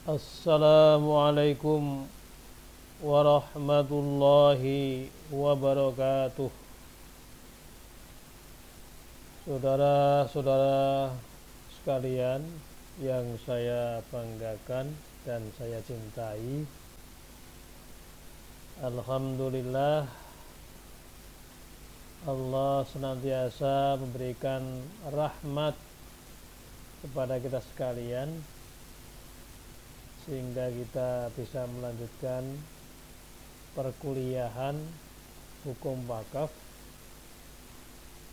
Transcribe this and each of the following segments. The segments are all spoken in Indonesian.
Assalamualaikum warahmatullahi wabarakatuh. Saudara-saudara sekalian yang saya banggakan dan saya cintai, Alhamdulillah Allah senantiasa memberikan rahmat kepada kita sekalian sehingga kita bisa melanjutkan perkuliahan hukum wakaf.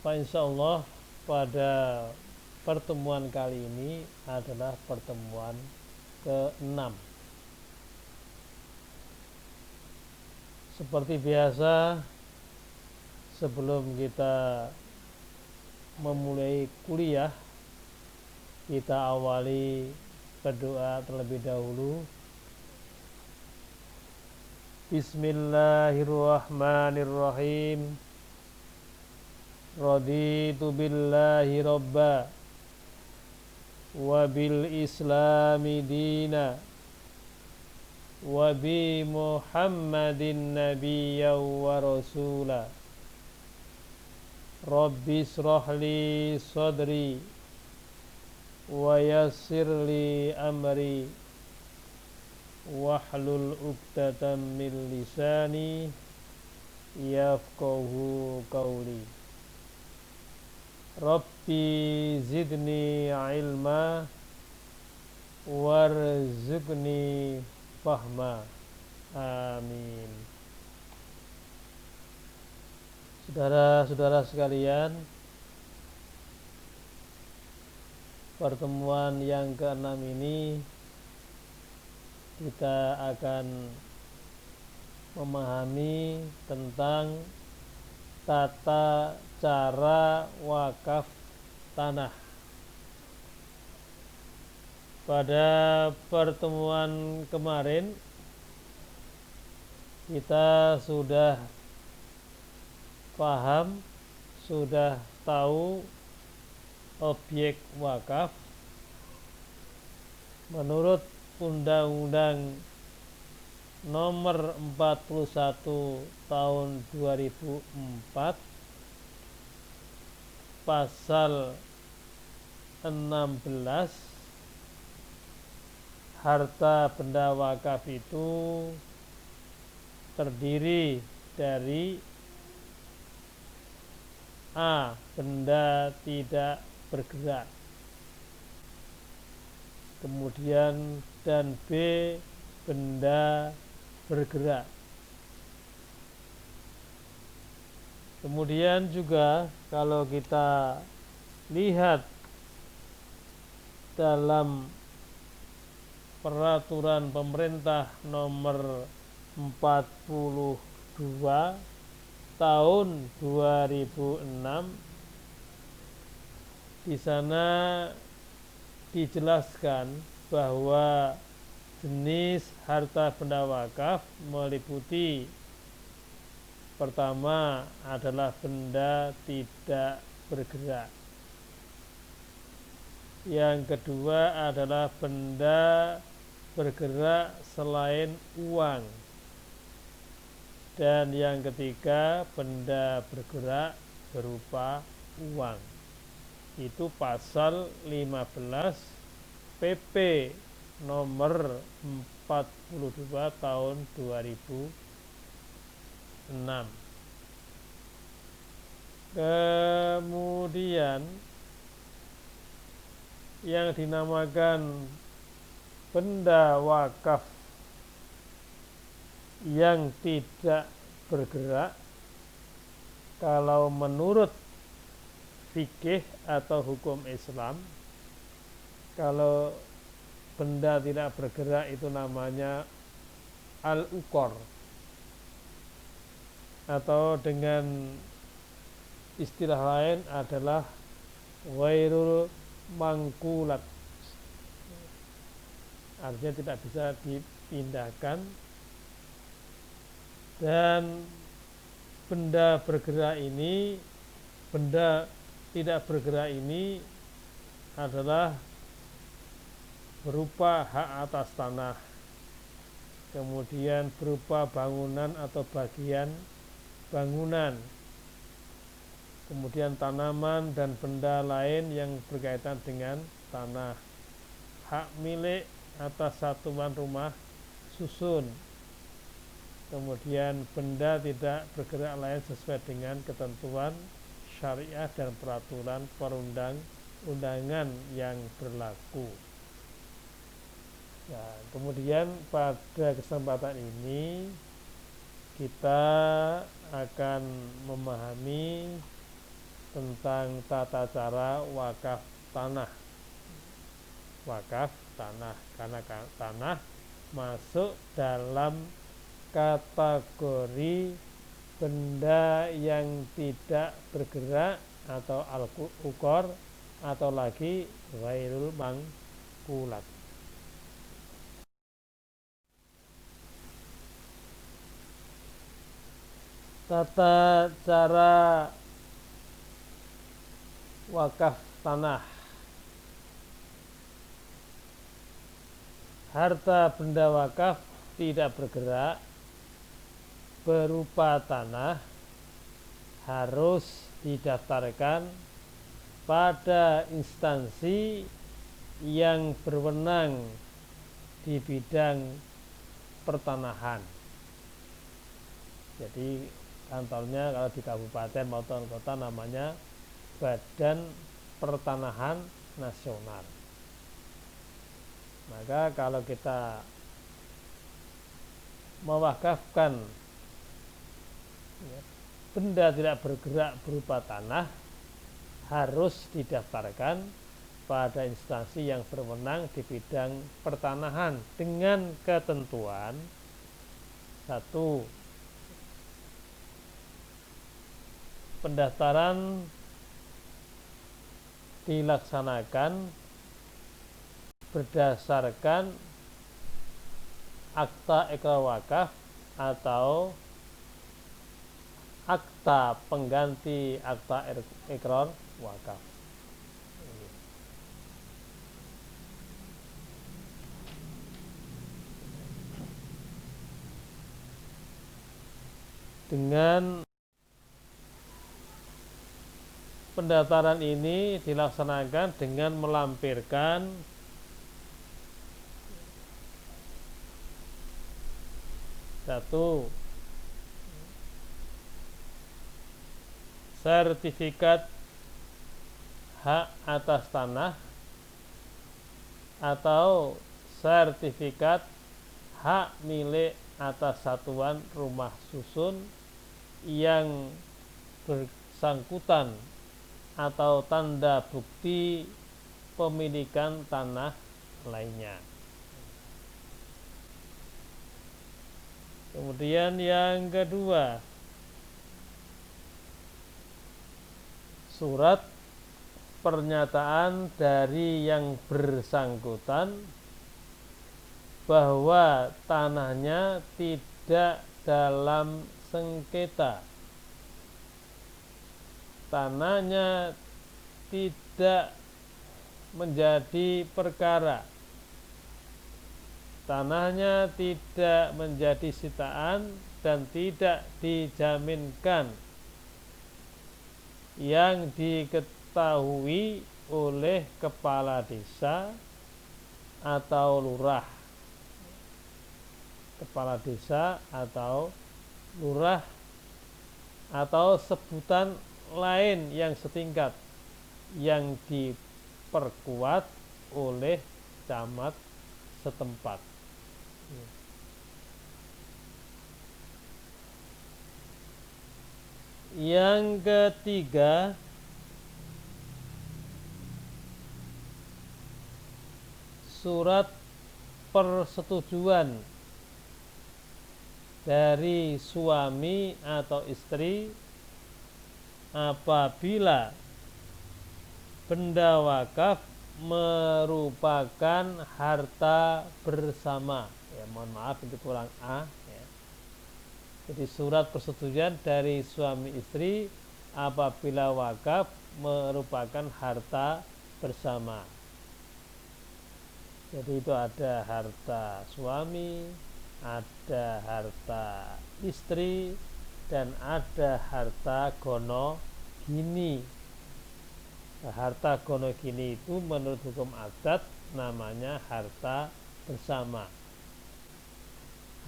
Insyaallah pada pertemuan kali ini adalah pertemuan ke-6. Seperti biasa, sebelum kita memulai kuliah, kita awali berdoa terlebih dahulu. Bismillahirrahmanirrahim. Raditu billahi robba wa bil islami dina wa bi muhammadin nabiyya wa rasula. Rabbi israhli sadri wa yassirli amri wahlul uqdatam min lisani yafqahu qawli. Rabbi zidni ilma warzuqni fahma. Amin. Saudara-saudara sekalian, pertemuan yang ke-6 ini kita akan memahami tentang tata cara wakaf tanah. Pada pertemuan kemarin kita sudah paham, sudah tahu objek wakaf menurut Undang-Undang nomor 41 tahun 2004 pasal 16, harta benda wakaf itu terdiri dari A. Benda tidak bergerak, kemudian dan B. Benda bergerak. Kemudian juga kalau kita lihat dalam peraturan pemerintah nomor 42 tahun 2006, di sana dijelaskan bahwa jenis harta benda wakaf meliputi: pertama adalah benda tidak bergerak, yang kedua adalah benda bergerak selain uang, dan yang ketiga benda bergerak berupa uang. Itu pasal 15 PP nomor 42 tahun 2006. Kemudian yang dinamakan benda wakaf yang tidak bergerak, kalau menurut fikih atau hukum Islam, kalau benda tidak bergerak itu namanya al-uqor, atau dengan istilah lain adalah ghairul mangkulat, artinya tidak bisa dipindahkan. Dan benda bergerak ini, benda tidak bergerak ini adalah berupa hak atas tanah, kemudian berupa bangunan atau bagian bangunan, kemudian tanaman dan benda lain yang berkaitan dengan tanah, hak milik atas satuan rumah susun, kemudian benda tidak bergerak lain sesuai dengan ketentuan syariah dan peraturan perundang-undangan yang berlaku. Nah, kemudian pada kesempatan ini kita akan memahami tentang tata cara wakaf tanah. Wakaf tanah, karena tanah masuk dalam kategori benda yang tidak bergerak atau al-ukor atau lagi ghairul mangkulat. Tata cara wakaf tanah. Harta benda wakaf tidak bergerak berupa tanah harus didaftarkan pada instansi yang berwenang di bidang pertanahan. Jadi kantornya kalau di kabupaten maupun kota namanya Badan Pertanahan Nasional. Maka kalau kita mewakafkan benda tidak bergerak berupa tanah harus didaftarkan pada instansi yang berwenang di bidang pertanahan dengan ketentuan: satu, pendaftaran dilaksanakan berdasarkan akta ikrar wakaf atau akta pengganti akta ikrar wakaf. Dengan pendaftaran ini dilaksanakan dengan melampirkan satu, sertifikat hak atas tanah atau sertifikat hak milik atas satuan rumah susun yang bersangkutan atau tanda bukti pemilikan tanah lainnya. Kemudian yang kedua, surat pernyataan dari yang bersangkutan bahwa tanahnya tidak dalam sengketa, tanahnya tidak menjadi perkara, tanahnya tidak menjadi sitaan dan tidak dijaminkan, yang diketahui oleh kepala desa atau lurah, kepala desa atau lurah atau sebutan lain yang setingkat yang diperkuat oleh camat setempat. Yang ketiga, surat persetujuan dari suami atau istri apabila benda wakaf merupakan harta bersama. Ya, mohon maaf itu kurang A. Ya. Jadi surat persetujuan dari suami istri apabila wakaf merupakan harta bersama. Jadi itu ada harta suami, ada harta istri, dan ada harta gono gini. Nah, harta gono gini itu menurut hukum adat namanya harta bersama.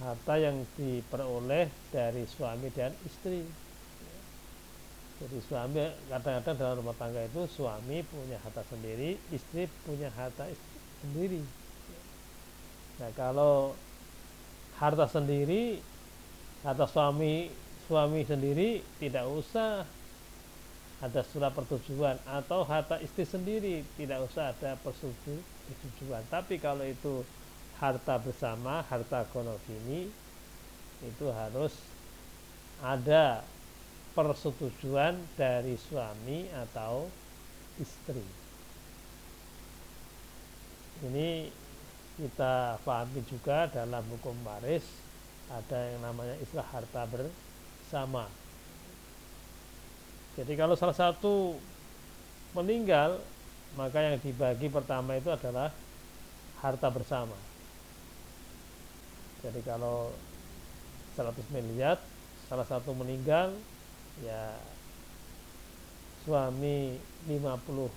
Harta yang diperoleh dari suami dan istri. Jadi suami kadang-kadang dalam rumah tangga itu suami punya harta sendiri, istri punya harta sendiri. Nah kalau harta sendiri, harta suami sendiri tidak usah ada surat persetujuan, atau harta istri sendiri tidak usah ada persetujuan. Tapi kalau itu harta bersama, harta gonogini, itu harus ada persetujuan dari suami atau istri. Ini kita pahami juga dalam hukum waris ada yang namanya istilah harta bersama. Jadi kalau salah satu meninggal, maka yang dibagi pertama itu adalah harta bersama. Jadi kalau 100 miliar, salah satu meninggal, ya suami 50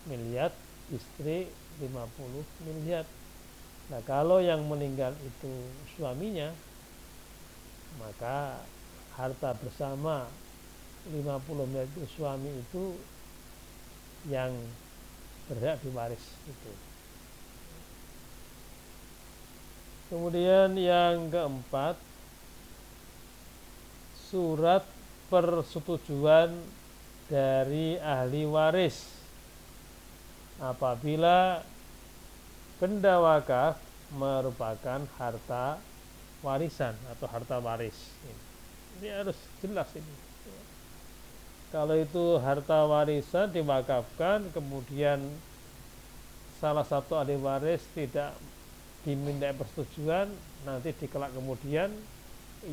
miliar, istri 50 miliar. Nah kalau yang meninggal itu suaminya, maka harta bersama 50 miliar itu suami itu yang berhak diwaris itu. Kemudian yang keempat, surat persetujuan dari ahli waris apabila benda wakaf merupakan harta warisan atau harta waris. Ini harus jelas ini. Kalau itu harta warisan diwakafkan, kemudian salah satu ahli waris tidak diminta persetujuan, nanti dikelak kemudian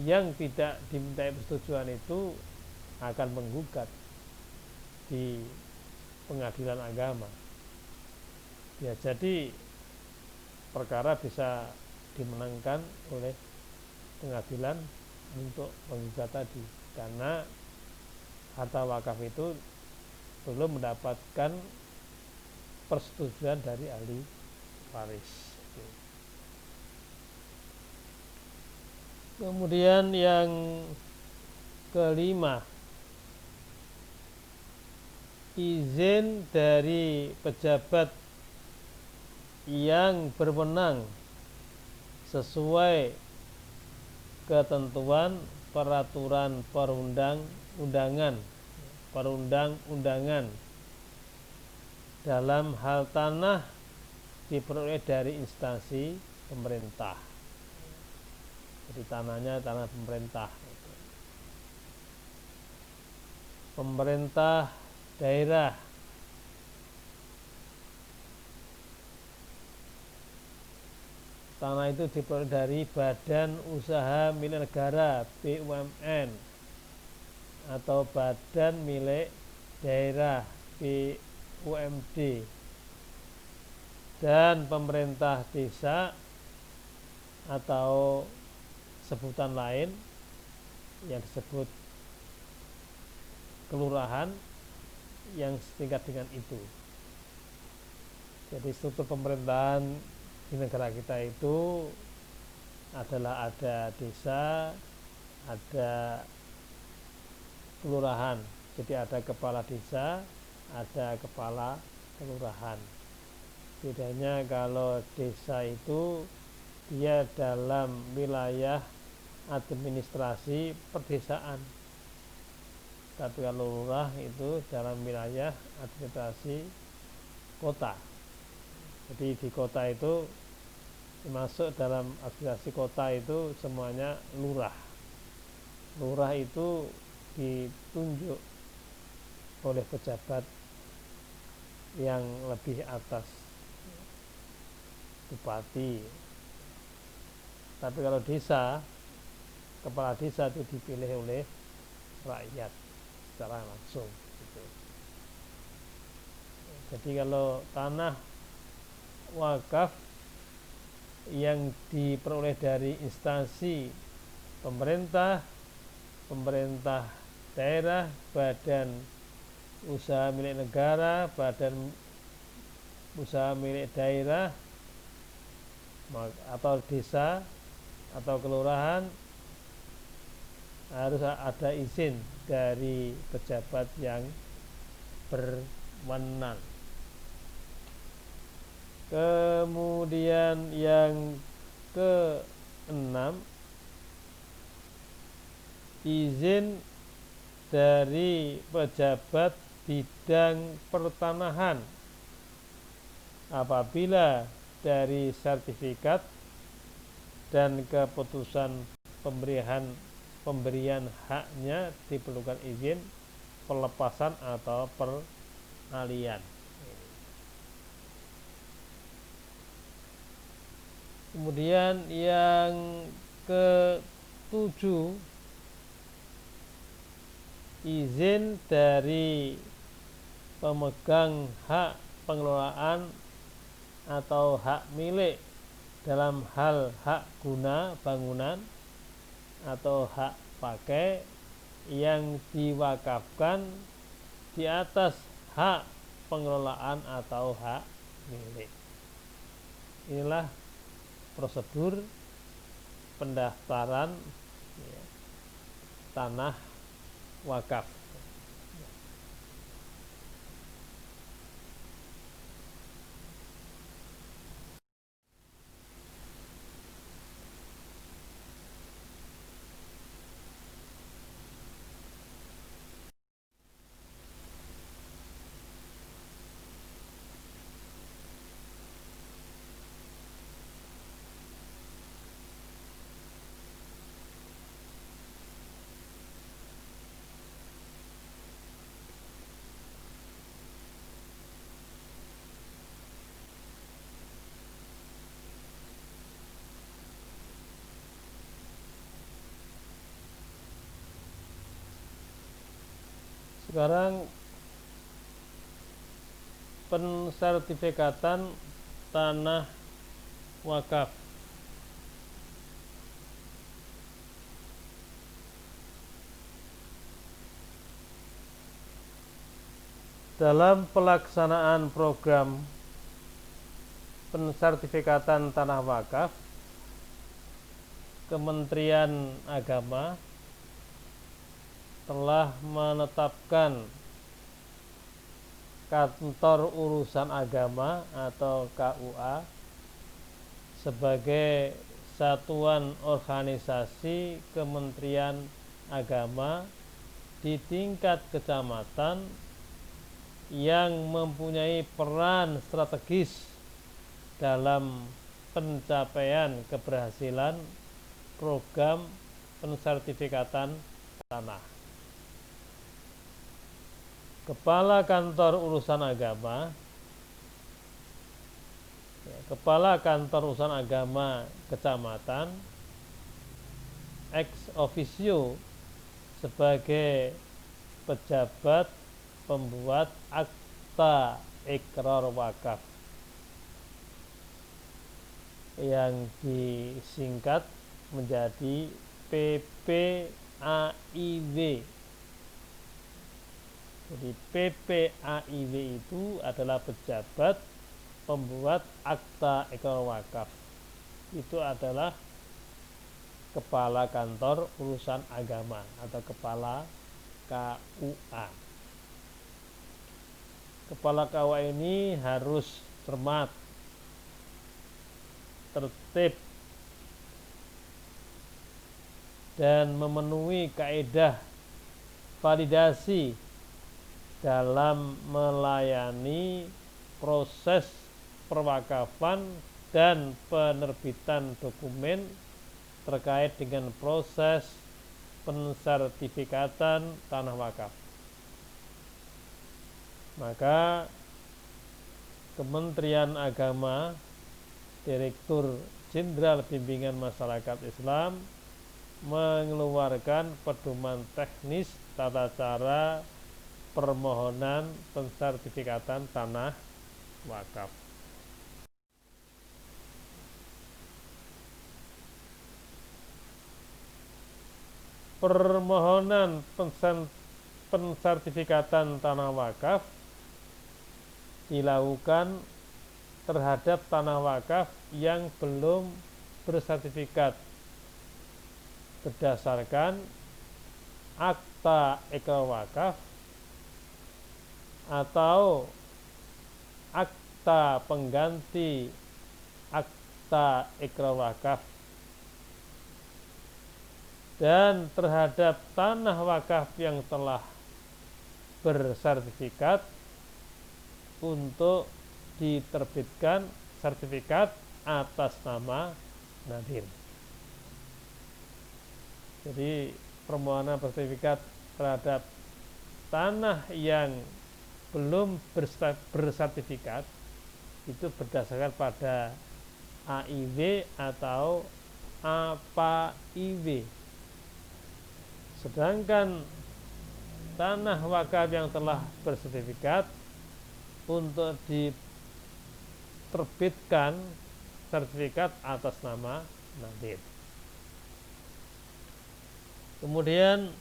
yang tidak dimintai persetujuan itu akan menggugat di pengadilan agama. Ya, jadi perkara bisa dimenangkan oleh pengadilan untuk menggugat tadi, karena harta wakaf itu belum mendapatkan persetujuan dari ahli waris. Kemudian yang kelima, izin dari pejabat yang berwenang sesuai ketentuan peraturan perundang-undangan dalam hal tanah diperoleh dari instansi pemerintah. Jadi tanahnya tanah pemerintah. Pemerintah daerah, tanah itu diperoleh dari badan usaha milik negara BUMN atau badan milik daerah BUMD, dan pemerintah desa atau sebutan lain yang disebut kelurahan yang setingkat dengan itu. Jadi struktur pemerintahan di negara kita itu adalah ada desa, ada kelurahan. Jadi ada kepala desa, ada kepala kelurahan. Bedanya kalau desa itu dia dalam wilayah administrasi perdesaan, tapi kalau lurah itu dalam wilayah administrasi kota. Jadi di kota itu masuk dalam administrasi kota itu semuanya lurah. Lurah itu ditunjuk oleh pejabat yang lebih atas, bupati. Tapi kalau desa, kepala desa itu dipilih oleh rakyat secara langsung gitu. Jadi kalau tanah wakaf yang diperoleh dari instansi pemerintah, pemerintah daerah, badan usaha milik negara, badan usaha milik daerah atau desa atau kelurahan, harus ada izin dari pejabat yang berwenang. Kemudian yang keenam, izin dari pejabat bidang pertanahan apabila dari sertifikat dan keputusan pemberian haknya diperlukan izin pelepasan atau peralihan. Kemudian yang ketujuh, izin dari pemegang hak pengelolaan atau hak milik dalam hal hak guna bangunan atau hak pakai yang diwakafkan di atas hak pengelolaan atau hak milik. Inilah prosedur pendaftaran tanah wakaf. Sekarang pensertifikatan tanah wakaf. Dalam pelaksanaan program pensertifikatan tanah wakaf, Kementerian Agama telah menetapkan Kantor Urusan Agama atau KUA sebagai satuan organisasi Kementerian Agama di tingkat kecamatan yang mempunyai peran strategis dalam pencapaian keberhasilan program pensertifikatan tanah. Kepala Kantor Urusan Agama, Kepala Kantor Urusan Agama Kecamatan, ex officio sebagai pejabat pembuat akta ikrar wakaf yang disingkat menjadi PPAIW. Jadi PPAIW itu adalah pejabat pembuat akta ikrar wakaf. Itu adalah Kepala Kantor Urusan Agama atau Kepala KUA. Kepala KUA ini harus cermat, tertib, dan memenuhi kaedah validasi dalam melayani proses perwakafan dan penerbitan dokumen terkait dengan proses pensertifikatan tanah wakaf. Maka Kementerian Agama, Direktur Jenderal Bimbingan Masyarakat Islam mengeluarkan pedoman teknis tata cara permohonan pensertifikatan tanah wakaf. permohonan pensertifikatan tanah wakaf dilakukan terhadap tanah wakaf yang belum bersertifikat berdasarkan akta ikrar wakaf atau akta pengganti akta ikrar wakaf, dan terhadap tanah wakaf yang telah bersertifikat untuk diterbitkan sertifikat atas nama nadhir. Jadi permohonan sertifikat terhadap tanah yang belum bersertifikat itu berdasarkan pada AIW atau APAIW. Sedangkan tanah wakaf yang telah bersertifikat untuk diterbitkan sertifikat atas nama nadhir. Kemudian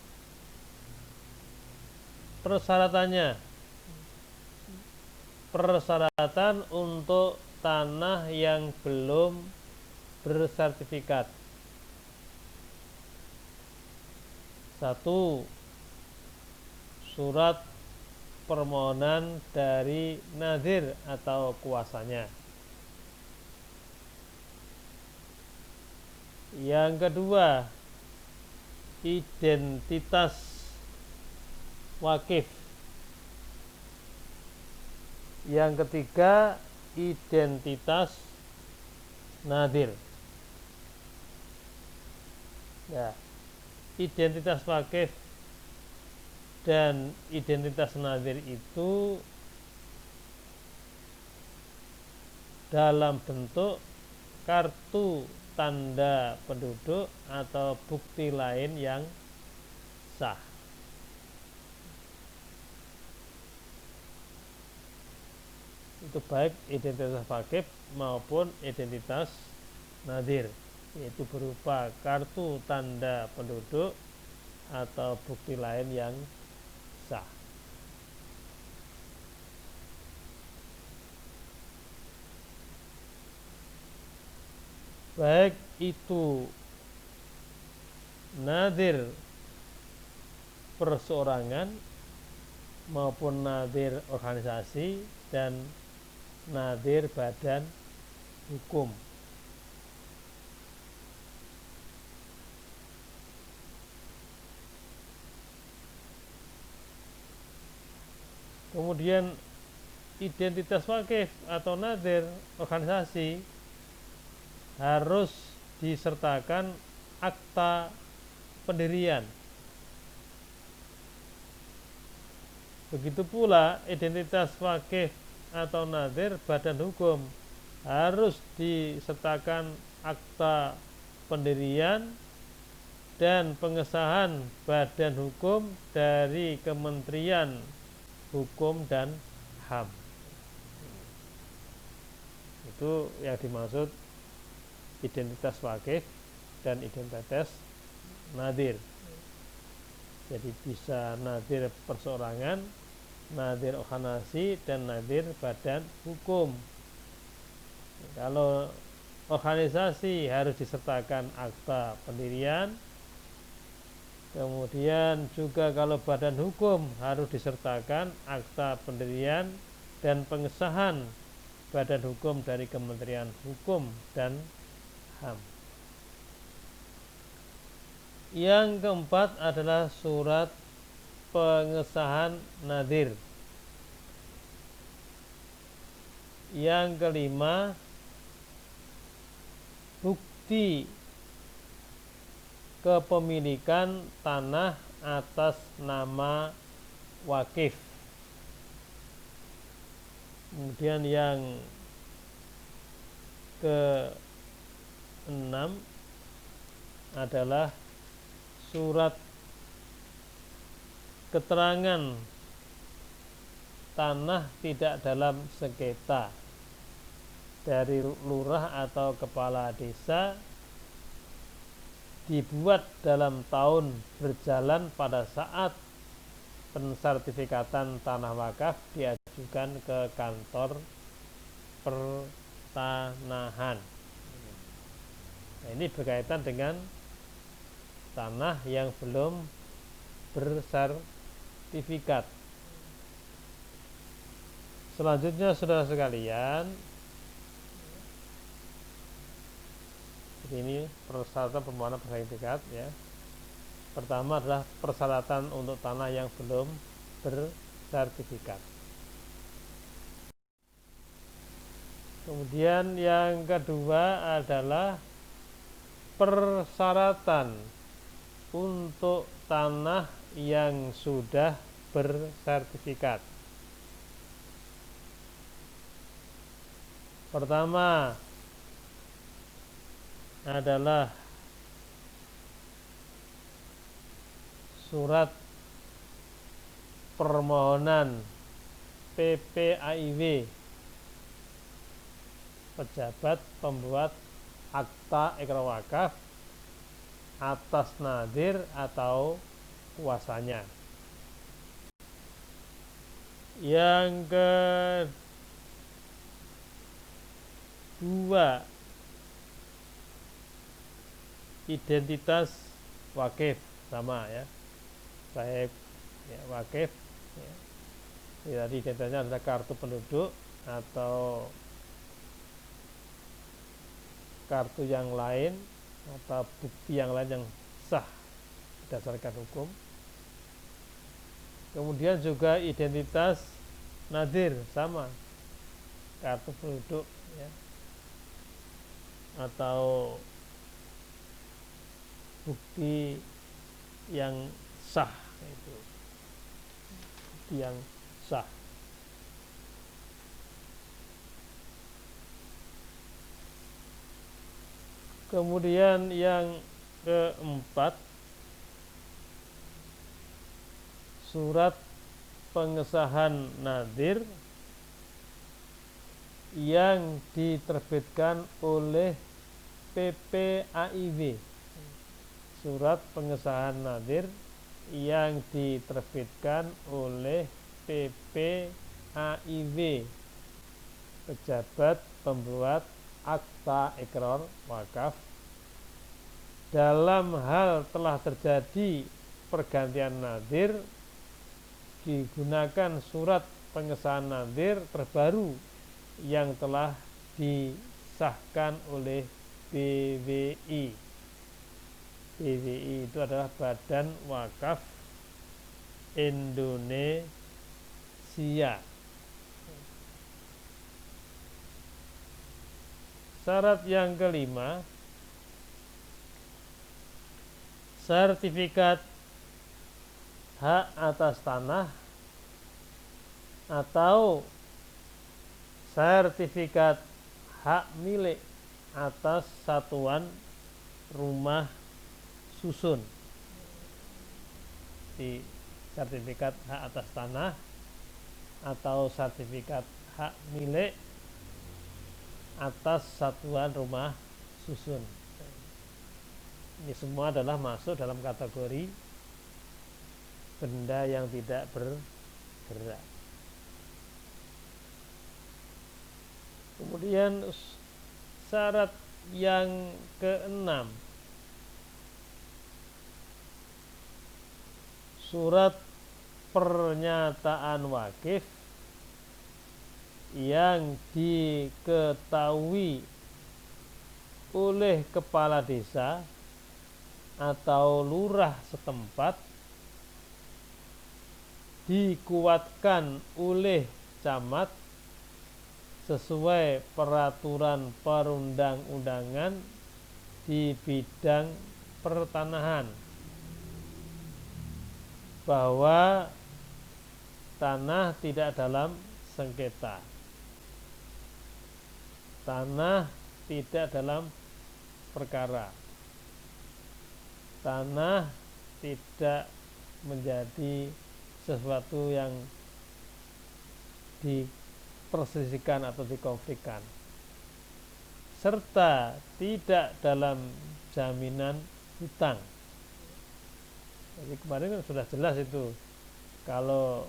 persyaratan untuk tanah yang belum bersertifikat. 1. Surat permohonan dari nadhir atau kuasanya. Yang kedua, identitas wakif. Yang ketiga, identitas nadhir. Ya, identitas wakif dan identitas nadhir itu dalam bentuk kartu tanda penduduk atau bukti lain yang sah. Itu baik identitas wakif maupun identitas nadhir, yaitu berupa kartu tanda penduduk atau bukti lain yang sah. Baik itu nadhir perseorangan maupun nadhir organisasi dan nadhir badan hukum. Kemudian identitas wakif atau nadhir organisasi harus disertakan akta pendirian. Begitu pula identitas wakif atau nadhir badan hukum harus disertakan akta pendirian dan pengesahan badan hukum dari Kementerian Hukum dan HAM. Itu yang dimaksud identitas wakif dan identitas nadhir. Jadi bisa nadhir perseorangan, nadhir organisasi, dan nadhir badan hukum. Kalau organisasi harus disertakan akta pendirian, kemudian juga kalau badan hukum harus disertakan akta pendirian dan pengesahan badan hukum dari Kementerian Hukum dan HAM. Yang keempat adalah surat pengesahan nadhir. Yang kelima, bukti kepemilikan tanah atas nama wakif. Kemudian yang keenam adalah surat keterangan tanah tidak dalam sengketa dari lurah atau kepala desa dibuat dalam tahun berjalan pada saat pensertifikatan tanah wakaf diajukan ke kantor pertanahan. Nah, ini berkaitan dengan tanah yang belum bersertifikat. Selanjutnya saudara sekalian, ini persyaratan permohonan bersertifikat ya. Pertama adalah persyaratan untuk tanah yang belum bersertifikat. Kemudian yang kedua adalah persyaratan untuk tanah yang sudah bersertifikat. Pertama adalah surat permohonan PPAIW, pejabat pembuat akta ikrar wakaf atas nadhir atau kuasanya. Yang kedua, identitas wakif, sama ya, baik ya, wakif ya. Jadi identitasnya adalah kartu penduduk atau kartu yang lain atau bukti yang lain yang sah berdasarkan hukum. Kemudian juga identitas nadhir, sama, kartu penduduk ya, atau bukti yang sah, itu bukti yang sah. Kemudian yang keempat, surat pengesahan nadhir yang diterbitkan oleh PPAIW. Surat pengesahan nadhir yang diterbitkan oleh PPAIW, pejabat pembuat akta ikrar wakaf, dalam hal telah terjadi pergantian nadhir digunakan surat pengesahan nadhir terbaru yang telah disahkan oleh BWI. BWI itu adalah Badan Wakaf Indonesia. Syarat yang kelima, sertifikat hak atas tanah atau sertifikat hak milik atas satuan rumah susun. Di sertifikat hak atas tanah atau sertifikat hak milik atas satuan rumah susun. Ini semua adalah masuk dalam kategori benda yang tidak bergerak. Kemudian syarat yang keenam, surat pernyataan wakif yang diketahui oleh kepala desa atau lurah setempat, dikuatkan oleh camat sesuai peraturan perundang-undangan di bidang pertanahan, bahwa tanah tidak dalam sengketa, tanah tidak dalam perkara, tanah tidak menjadi sesuatu yang diperselisihkan atau dikonflikkan, serta tidak dalam jaminan hutang. Jadi kemarin kan sudah jelas itu, kalau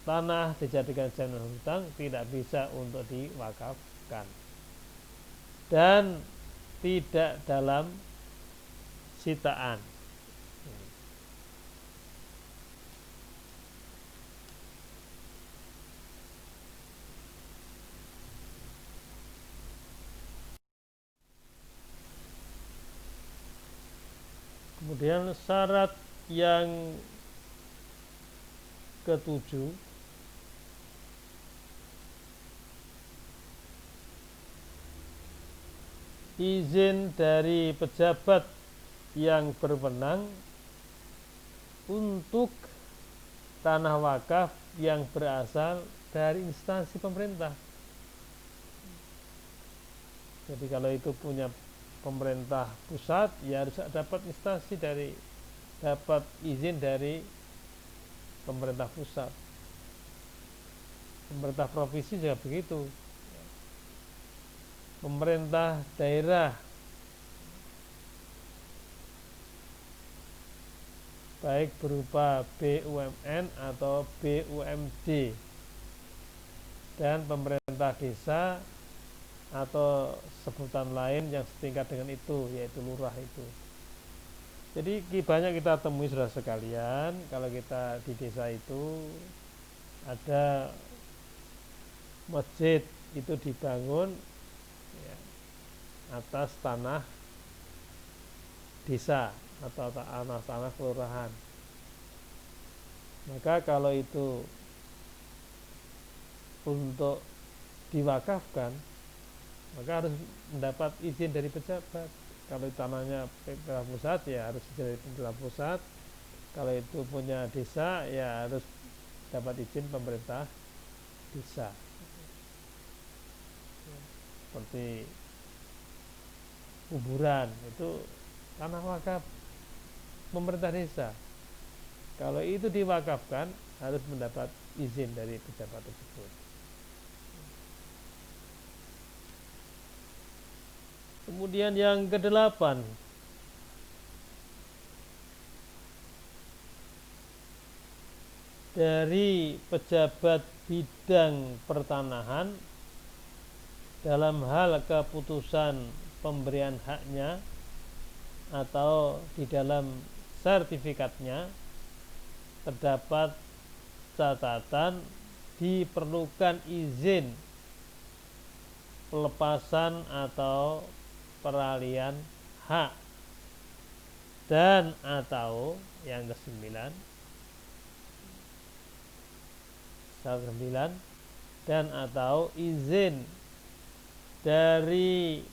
tanah dijadikan jaminan hutang tidak bisa untuk diwakafkan dan tidak dalam sitaan. Kemudian syarat yang ketujuh, izin dari pejabat yang berwenang untuk tanah wakaf yang berasal dari instansi pemerintah. Jadi kalau itu punya pemerintah pusat, ya harus dapat dapat izin dari pemerintah pusat. Pemerintah provinsi juga begitu. Pemerintah daerah, baik berupa BUMN atau BUMD, dan pemerintah desa atau sebutan lain yang setingkat dengan itu, yaitu lurah itu. Jadi banyak kita temui saudara sekalian, kalau kita di desa itu ada masjid itu dibangun ya, atas tanah desa atau atas tanah kelurahan. Maka kalau itu untuk diwakafkan, maka harus mendapat izin dari pejabat. Kalau tanahnya pemerintah pusat, ya harus izin dari pemerintah pusat. Kalau itu punya desa, ya harus dapat izin pemerintah desa. Seperti kuburan, itu tanah wakaf pemerintah desa. Kalau itu diwakafkan, harus mendapat izin dari pejabat tersebut. Kemudian yang kedelapan, dari pejabat bidang pertanahan dalam hal keputusan pemberian haknya atau di dalam sertifikatnya terdapat catatan diperlukan izin pelepasan atau peralihan hak, dan atau yang ke-9 dan atau izin dari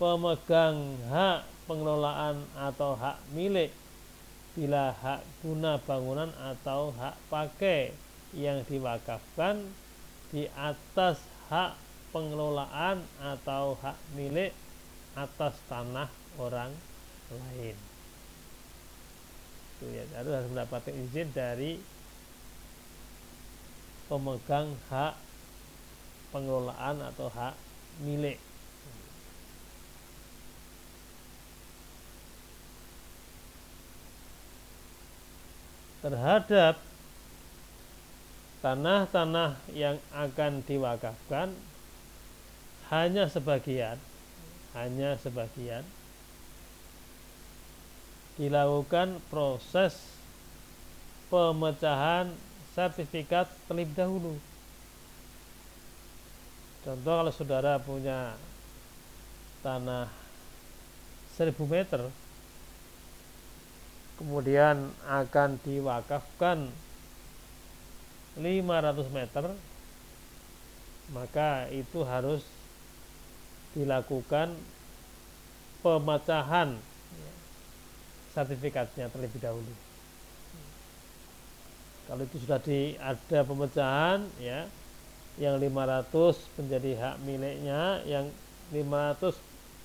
pemegang hak pengelolaan atau hak milik bila hak guna bangunan atau hak pakai yang diwakafkan di atas hak pengelolaan atau hak milik atas tanah orang lain. Itu ya, harus mendapatkan izin dari pemegang hak pengelolaan atau hak milik. Terhadap tanah-tanah yang akan diwakafkan hanya sebagian dilakukan proses pemecahan sertifikat terlebih dahulu. Contoh, kalau saudara punya tanah 1000 meter kemudian akan diwakafkan 500 meter, maka itu harus dilakukan pemecahan sertifikatnya terlebih dahulu. Kalau itu sudah ada pemecahan, ya, yang 500 menjadi hak miliknya, yang 500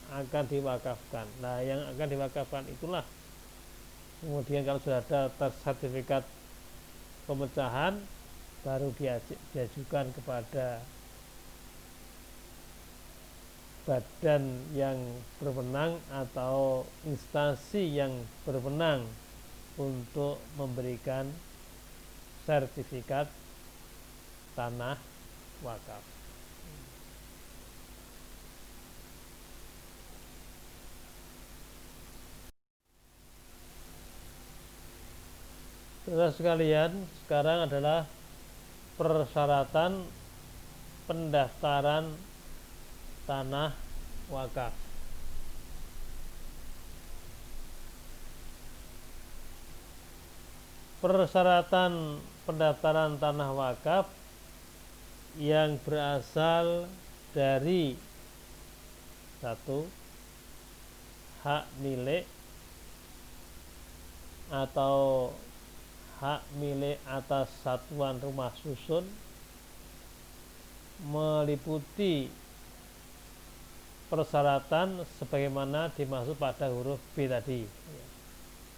akan diwakafkan. Nah, yang akan diwakafkan itulah kemudian kalau sudah ada sertifikat pemecahan, baru diajukan kepada badan yang berwenang atau instansi yang berwenang untuk memberikan sertifikat tanah wakaf. Saudara sekalian, sekarang adalah persyaratan pendaftaran tanah wakaf. Persyaratan pendaftaran tanah wakaf yang berasal dari satu, hak milik atau hak milik atas satuan rumah susun meliputi persyaratan sebagaimana dimaksud pada huruf B tadi,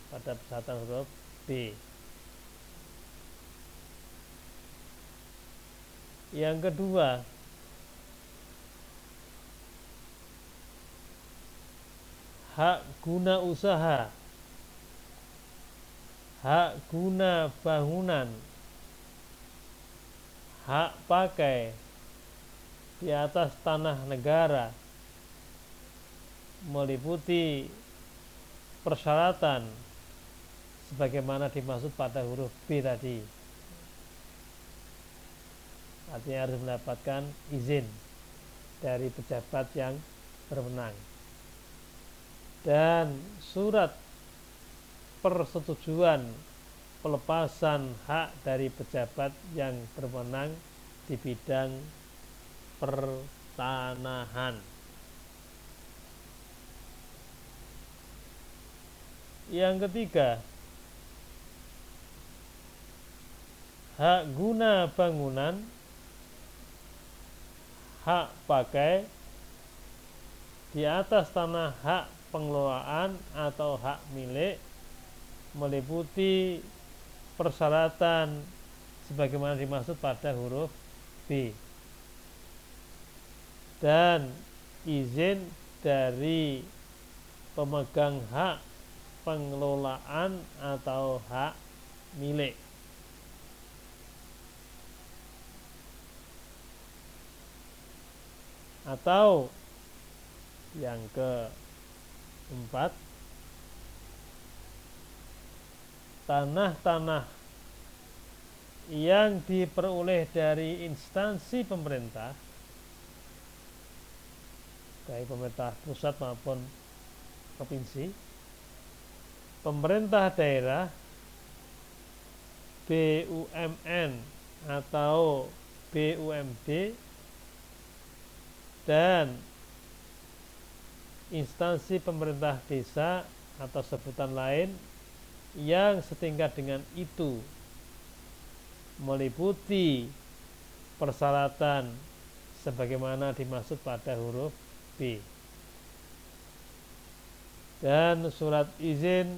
pada persyaratan huruf B. Yang kedua, hak guna usaha, hak guna bangunan, hak pakai di atas tanah negara meliputi persyaratan sebagaimana dimaksud pada huruf B tadi. Artinya harus mendapatkan izin dari pejabat yang berwenang. Dan surat persetujuan pelepasan hak dari pejabat yang berwenang di bidang pertanahan. Yang ketiga, hak guna bangunan, hak pakai di atas tanah hak pengelolaan atau hak milik meliputi persyaratan sebagaimana dimaksud pada huruf B, dan izin dari pemegang hak pengelolaan atau hak milik. Atau yang keempat, tanah-tanah yang diperoleh dari instansi pemerintah, baik pemerintah pusat maupun provinsi, pemerintah daerah, BUMN atau BUMD, dan instansi pemerintah desa atau sebutan lain yang setingkat dengan itu meliputi persyaratan sebagaimana dimaksud pada huruf B, dan surat izin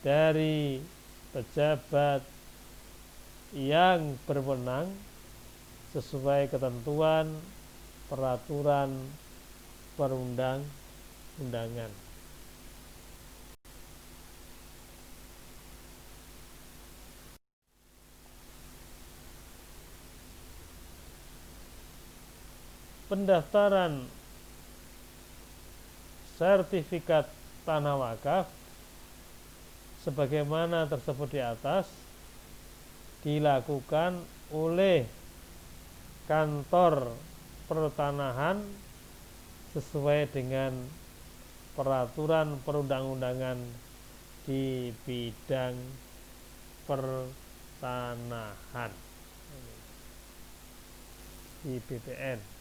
dari pejabat yang berwenang sesuai ketentuan peraturan perundang-undangan. Pendaftaran sertifikat tanah wakaf sebagaimana tersebut di atas dilakukan oleh kantor pertanahan sesuai dengan peraturan perundang-undangan di bidang pertanahan di BPN.